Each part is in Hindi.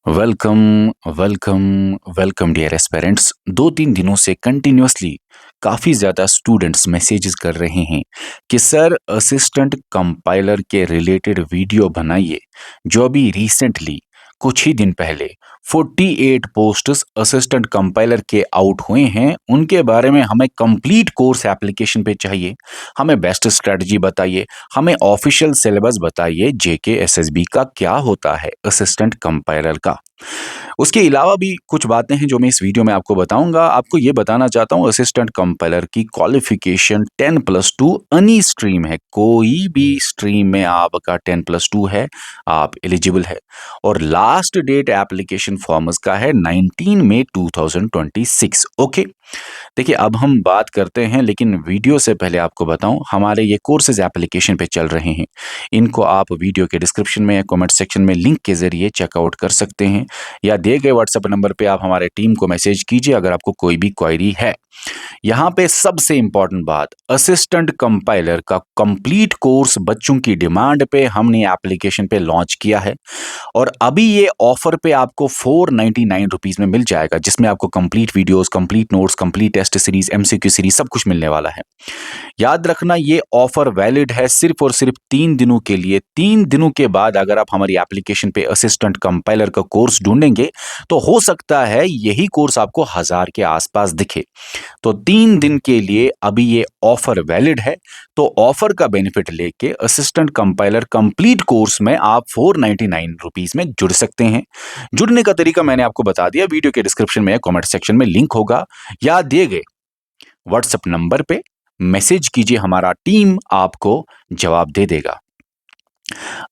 Welcome, welcome, welcome dear aspirants. 2-3 दिनों से कंटिन्यूअसली काफ़ी ज़्यादा स्टूडेंट्स मैसेजेस कर रहे हैं कि सर असिस्टेंट कंपाइलर के रिलेटेड वीडियो बनाइए। जो अभी रिसेंटली कुछ ही दिन पहले 48 पोस्ट्स असिस्टेंट कंपाइलर के आउट हुए हैं, उनके बारे में हमें कंप्लीट कोर्स एप्लीकेशन पे चाहिए। हमें बेस्ट स्ट्रेटजी बताइए, हमें ऑफिशियल सिलेबस बताइए जेके एसएसबी का क्या होता है असिस्टेंट कंपाइलर का। उसके अलावा भी कुछ बातें हैं जो मैं इस वीडियो में आपको बताऊंगा। आपको ये बताना चाहता हूँ असिस्टेंट कंपाइलर की क्वालिफिकेशन 10+2 एनी स्ट्रीम है। कोई भी स्ट्रीम में आपका 10+2 है, आप एलिजिबल है। और लास्ट डेट एप्लीकेशन फॉर्म्स का है 19 मई 2026। ओके, देखिए अब हम बात करते हैं, लेकिन वीडियो से पहले आपको बताऊं हमारे ये कोर्सेज एप्लीकेशन पे चल रहे हैं। इनको आप वीडियो के डिस्क्रिप्शन में या कमेंट सेक्शन में लिंक के जरिए चेकआउट कर सकते हैं, या दिए गए व्हाट्सएप नंबर पे आप हमारे टीम को मैसेज कीजिए अगर आपको कोई भी क्वेरी है। यहाँ पे सबसे इंपॉर्टेंट बात, असिस्टेंट कंपाइलर का कंप्लीट कोर्स बच्चों की डिमांड पे हमने एप्लीकेशन पे लॉन्च किया है। और अभी ये ऑफर पे आपको 499 रुपीज में मिल जाएगा, जिसमें आपको complete videos, complete notes, complete test series, MCQ series सब कुछ मिलने वाला है। याद रखना ये ऑफर वैलिड है सिर्फ और सिर्फ 3 दिनों के लिए। 3 दिनों के बाद अगर आप हमारी एप्लीकेशन पे असिस्टेंट कंपाइलर का कोर्स ढूंढेंगे तो हो सकता है यही कोर्स आपको 1000 के आसपास दिखे। तो 3 दिन के लिए अभी ये ऑफर वैलिड है। तो ऑफर का बेनिफिट लेके असिस्टेंट कंपाइलर कंप्लीट कोर्स में आप 499 रुपीज में जुड़ सकते हैं। जुड़ने का तरीका मैंने आपको बता दिया, वीडियो के डिस्क्रिप्शन में, कमेंट सेक्शन में लिंक होगा, या दिए गए व्हाट्सएप नंबर पे मैसेज कीजिए, हमारा टीम आपको जवाब दे देगा।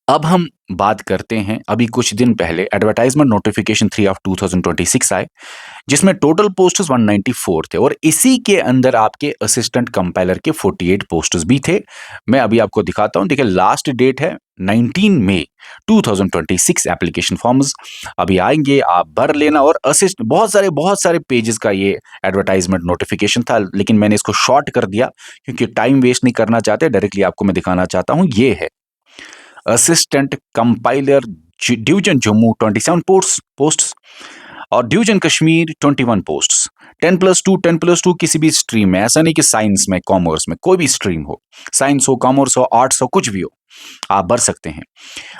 अब हम बात करते हैं, अभी कुछ दिन पहले एडवर्टाइजमेंट नोटिफिकेशन 3 ऑफ 2026 आए, जिसमें टोटल पोस्ट्स 194 थे, और इसी के अंदर आपके असिस्टेंट कंपाइलर के 48 पोस्ट्स भी थे। मैं अभी आपको दिखाता हूं, देखिए लास्ट डेट है 19 मई 2026। एप्लीकेशन फॉर्म्स अभी आएंगे, आप भर लेना। और असिस्ट बहुत सारे पेजेस का ये एडवर्टाइजमेंट नोटिफिकेशन था, लेकिन मैंने इसको शॉर्ट कर दिया क्योंकि टाइम वेस्ट नहीं करना चाहते। डायरेक्टली आपको मैं दिखाना चाहता हूं, ये है assistant compiler division Jammu 27 posts, और डिवीजन कश्मीर 21 पोस्ट्स। 10+2 10+2 किसी भी स्ट्रीम में, ऐसा नहीं कि साइंस में, कॉमर्स में, कोई भी स्ट्रीम हो, साइंस हो, कॉमर्स हो, आर्ट्स हो, कुछ भी हो, आप भर सकते हैं।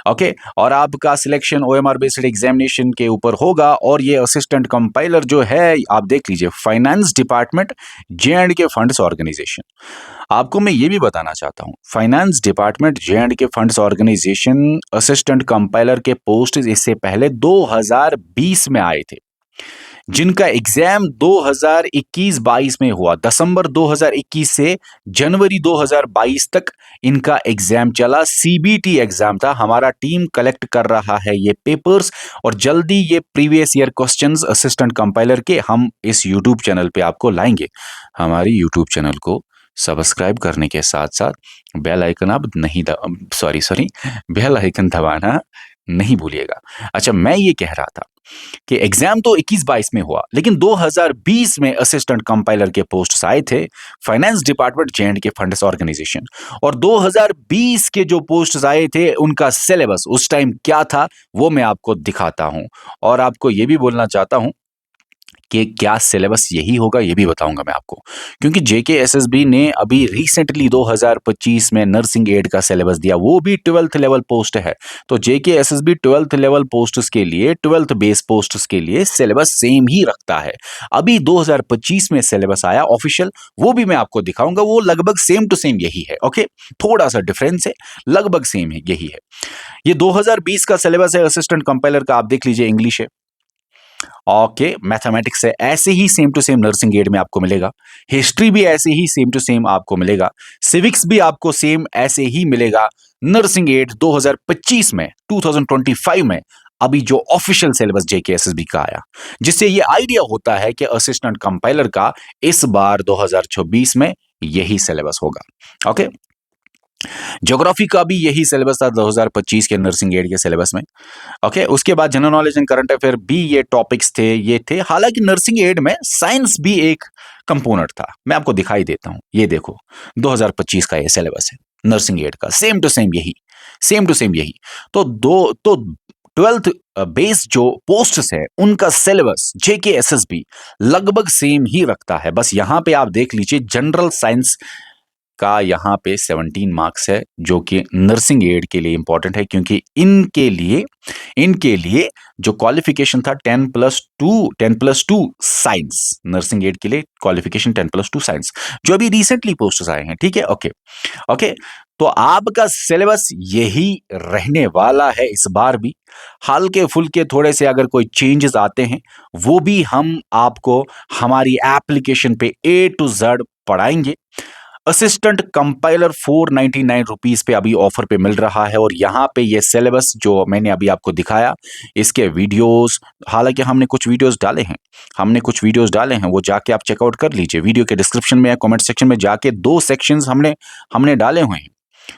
ओके, और आपका सिलेक्शन ओएमआर बेस्ड एग्जामिनेशन के ऊपर होगा। और ये असिस्टेंट कंपाइलर जो है, आप देख लीजिए, फाइनेंस डिपार्टमेंट जे एंड के फंड्स ऑर्गेनाइजेशन। आपको मैं ये भी बताना चाहता हूँ, फाइनेंस डिपार्टमेंट जे एंड के फंड्स ऑर्गेनाइजेशन असिस्टेंट कंपाइलर के पोस्ट इससे पहले 2020 में आए थे, जिनका एग्जाम 2021-22 में हुआ। दिसंबर 2021 से जनवरी 2022 तक इनका एग्जाम चला। सीबीटी एग्जाम था। हमारा टीम कलेक्ट कर रहा है ये पेपर्स, और जल्दी ये previous year questions assistant compiler के हम इस यूट्यूब चैनल पे आपको लाएंगे। हमारी यूट्यूब चैनल को सब्सक्राइब करने के साथ साथ बेल आइकन आप नहीं सॉरी बेल आइकन दबाना नहीं भूलिएगा। अच्छा, मैं ये कह रहा था कि एग्जाम तो 21-22 में हुआ, लेकिन 2020 में असिस्टेंट कंपाइलर के पोस्ट्स आए थे, फाइनेंस डिपार्टमेंट जे एंड के फंड्स ऑर्गेनाइजेशन। और 2020 के जो पोस्ट्स आए थे, उनका सिलेबस उस टाइम क्या था वो मैं आपको दिखाता हूं। और आपको ये भी बोलना चाहता हूं कि क्या सिलेबस यही होगा, ये भी बताऊंगा मैं आपको, क्योंकि जेके एसएसबी ने अभी रिसेंटली 2025 में नर्सिंग एड का सिलेबस दिया, वो भी 12th लेवल पोस्ट है। तो जेके एसएसबी 12th लेवल पोस्ट्स के लिए, 12th बेस पोस्ट्स के लिए सिलेबस सेम ही रखता है। अभी 2025 में सिलेबस आया ऑफिशियल, वो भी मैं आपको दिखाऊंगा। वो लगभग सेम टू सेम यही है। ओके, थोड़ा सा डिफरेंस है, लगभग सेम है, यही है। ये 2020 का सिलेबस है असिस्टेंट कंपाइलर का, आप देख लीजिए। इंग्लिश है, ओके, मैथमेटिक्स है, ऐसे ही same to same nursing aid में आपको मिलेगा। हिस्ट्री भी ऐसे ही सेम टू सेम आपको मिलेगा। सिविक्स भी आपको सेम ऐसे ही मिलेगा। नर्सिंग एड 2025 में, 2025 में अभी जो ऑफिशियल सिलेबस जेकेएसएसबी का आया, जिससे ये आइडिया होता है कि असिस्टेंट कंपाइलर का इस बार 2026 में यही सिलेबस होगा। ओके, ज्योग्राफी का भी यही सिलेबस था 2025 के नर्सिंग एड के सिलेबस में। ओके, उसके बाद general knowledge and current affair भी ये टॉपिक्स थे, ये थे। हालांकि नर्सिंग एड में साइंस भी एक कंपोनेंट था। मैं आपको दिखाई देता हूं, ये देखो 2025 का ये सिलेबस है नर्सिंग एड का, सेम टू सेम यही, सेम टू सेम यही। तो ट्वेल्थ बेस्ड जो पोस्ट्स है उनका सिलेबस जेकेएसएसबी लगभग सेम ही रखता है। बस यहां पे आप देख लीजिए जनरल साइंस का यहाँ पे 17 मार्क्स है जो कि नर्सिंग एड के लिए इंपॉर्टेंट है, क्योंकि इनके लिए जो क्वालिफिकेशन था 10+2 साइंस, नर्सिंग एड के लिए क्वालिफिकेशन 10+2 साइंस, जो अभी रिसेंटली पोस्टर्स आए हैं। ठीक है, ओके ओके। तो आपका सिलेबस यही रहने वाला है इस बार भी। हल्के फुल्के थोड़े से अगर कोई चेंजेस आते हैं वो भी हम आपको हमारी एप्लीकेशन पे A to Z पढ़ाएंगे। असिस्टेंट कंपाइलर 499 रुपीज पे अभी ऑफर पे मिल रहा है, और यहाँ पे ये सिलेबस जो मैंने अभी आपको दिखाया इसके वीडियोस, हालांकि हमने कुछ वीडियोस डाले हैं, वो जाके आप चेकआउट कर लीजिए। वीडियो के डिस्क्रिप्शन में या कमेंट सेक्शन में जाके 2 सेक्शंस हमने डाले हुए हैं,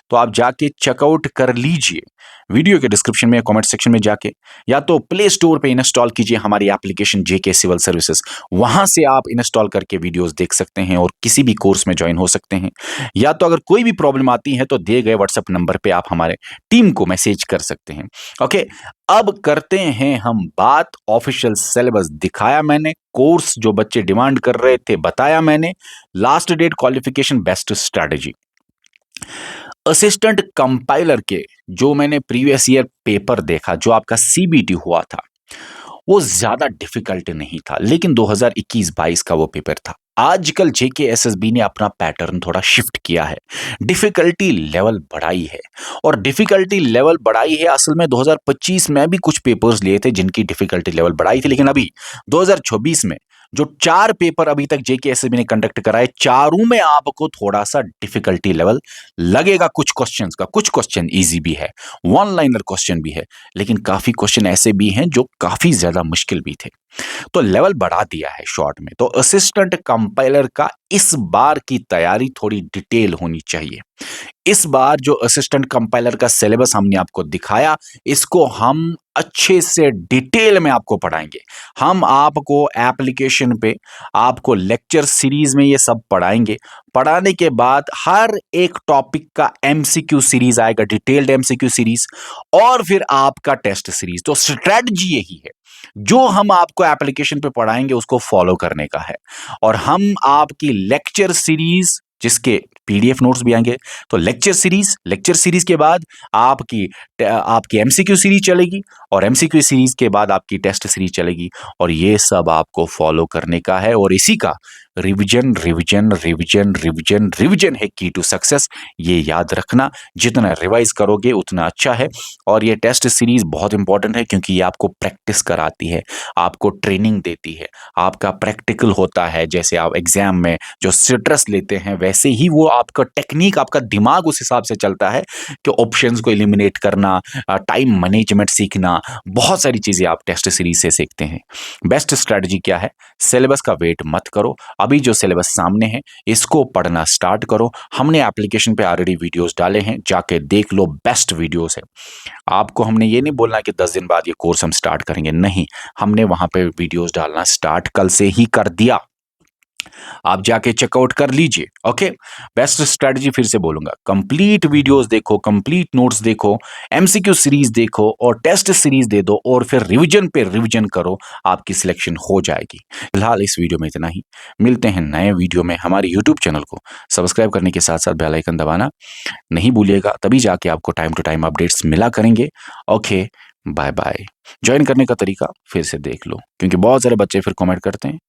तो आप जाके चेकआउट कर लीजिए वीडियो के डिस्क्रिप्शन में, कमेंट सेक्शन में जाके, या तो प्ले स्टोर पे इंस्टॉल कीजिए हमारी एप्लीकेशन जेके सिविल सर्विसेज, वहां से आप इंस्टॉल करके वीडियोस देख सकते हैं और किसी भी कोर्स में ज्वाइन हो सकते हैं। या तो अगर कोई भी प्रॉब्लम आती है तो दिए गए व्हाट्सएप नंबर पे आप हमारे टीम को मैसेज कर सकते हैं। ओके, अब करते हैं हम बात ऑफिशियल सिलेबस। दिखाया मैंने, कोर्स जो बच्चे डिमांड कर रहे थे बताया मैंने, last date qualification best strategy. Assistant compiler के जो मैंने प्रीवियस ईयर पेपर देखा, जो आपका सीबीटी हुआ था, वो ज्यादा डिफिकल्ट नहीं था, लेकिन 2021-22 का वो पेपर था। आजकल जेकेएसएसबी ने अपना पैटर्न थोड़ा शिफ्ट किया है, डिफिकल्टी लेवल बढ़ाई है। और डिफिकल्टी लेवल बढ़ाई है, असल में 2025 में भी कुछ पेपर्स लिए थे जिनकी डिफिकल्टी लेवल बढ़ाई थी, लेकिन अभी 2024 में जो 4 पेपर अभी तक जेकेएसएसबी ने कंडक्ट कराए, चारों में आपको थोड़ा सा डिफिकल्टी लेवल लगेगा। कुछ क्वेश्चन इजी भी है, वन लाइनर क्वेश्चन भी है, लेकिन काफी क्वेश्चन ऐसे भी हैं जो काफी ज्यादा मुश्किल भी थे, तो लेवल बढ़ा दिया है शॉर्ट में। तो असिस्टेंट कंपाइलर का इस बार की तैयारी थोड़ी डिटेल होनी चाहिए। इस बार जो असिस्टेंट कंपाइलर का सिलेबस हमने आपको दिखाया, इसको हम अच्छे से डिटेल में आपको पढ़ाएंगे। हम आपको एप्लीकेशन पे आपको लेक्चर सीरीज में ये सब पढ़ाएंगे। पढ़ाने के बाद हर एक टॉपिक का एमसीक्यू सीरीज आएगा, डिटेल्ड एमसीक्यू सीरीज, और फिर आपका टेस्ट सीरीज। तो स्ट्रेटजी यही है, जो हम आपको एप्लीकेशन पे पढ़ाएंगे उसको फॉलो करने का है। और हम आपकी लेक्चर सीरीज, जिसके पीडीएफ नोट्स भी आएंगे, तो लेक्चर सीरीज के बाद आपकी एमसीक्यू सीरीज चलेगी, और एमसीक्यू सीरीज के बाद आपकी टेस्ट सीरीज चलेगी, और ये सब आपको फॉलो करने का है। और इसी का revision revision revision revision revision है की टू सक्सेस। ये याद रखना, जितना रिवाइज करोगे उतना अच्छा है। और ये टेस्ट सीरीज बहुत इंपॉर्टेंट है, क्योंकि ये आपको प्रैक्टिस कराती है, आपको ट्रेनिंग देती है, आपका प्रैक्टिकल होता है। जैसे आप एग्जाम में जो स्ट्रेस लेते हैं, वैसे ही वो आपका टेक्निक, आपका दिमाग उस हिसाब से चलता है कि ऑप्शंस को एलिमिनेट करना, टाइम मैनेजमेंट सीखना, बहुत सारी चीजें आप टेस्ट सीरीज से सीखते हैं। बेस्ट स्ट्रेटजी क्या है? सिलेबस का वेट मत करो, अभी जो सिलेबस सामने है इसको पढ़ना स्टार्ट करो। हमने एप्लीकेशन पे ऑलरेडी वीडियोस डाले हैं, जाके देख लो, बेस्ट वीडियोस है। आपको हमने ये नहीं बोलना कि 10 दिन बाद ये कोर्स हम स्टार्ट करेंगे, नहीं, हमने वहां पे वीडियोस डालना स्टार्ट कल से ही कर दिया। आप जाके चेकआउट कर लीजिए। ओके, बेस्ट स्ट्रेटजी फिर से बोलूंगा, कंप्लीट वीडियोस देखो, कंप्लीट नोट्स देखो, एमसीक्यू सीरीज देखो, और टेस्ट सीरीज दे दो, और फिर रिवीजन पे रिवीजन करो, आपकी सिलेक्शन हो जाएगी। फिलहाल इस वीडियो में इतना ही, मिलते हैं नए वीडियो में। हमारे यूट्यूब चैनल को सब्सक्राइब करने के साथ साथ बेल आइकन दबाना नहीं भूलिएगा, तभी जाके आपको टाइम टू टाइम अपडेट्स मिला करेंगे। Okay, bye bye. ज्वाइन करने का तरीका फिर से देख लो, क्योंकि बहुत सारे बच्चे फिर कमेंट करते हैं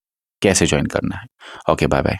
कैसे ज्वाइन करना है। Okay, bye bye.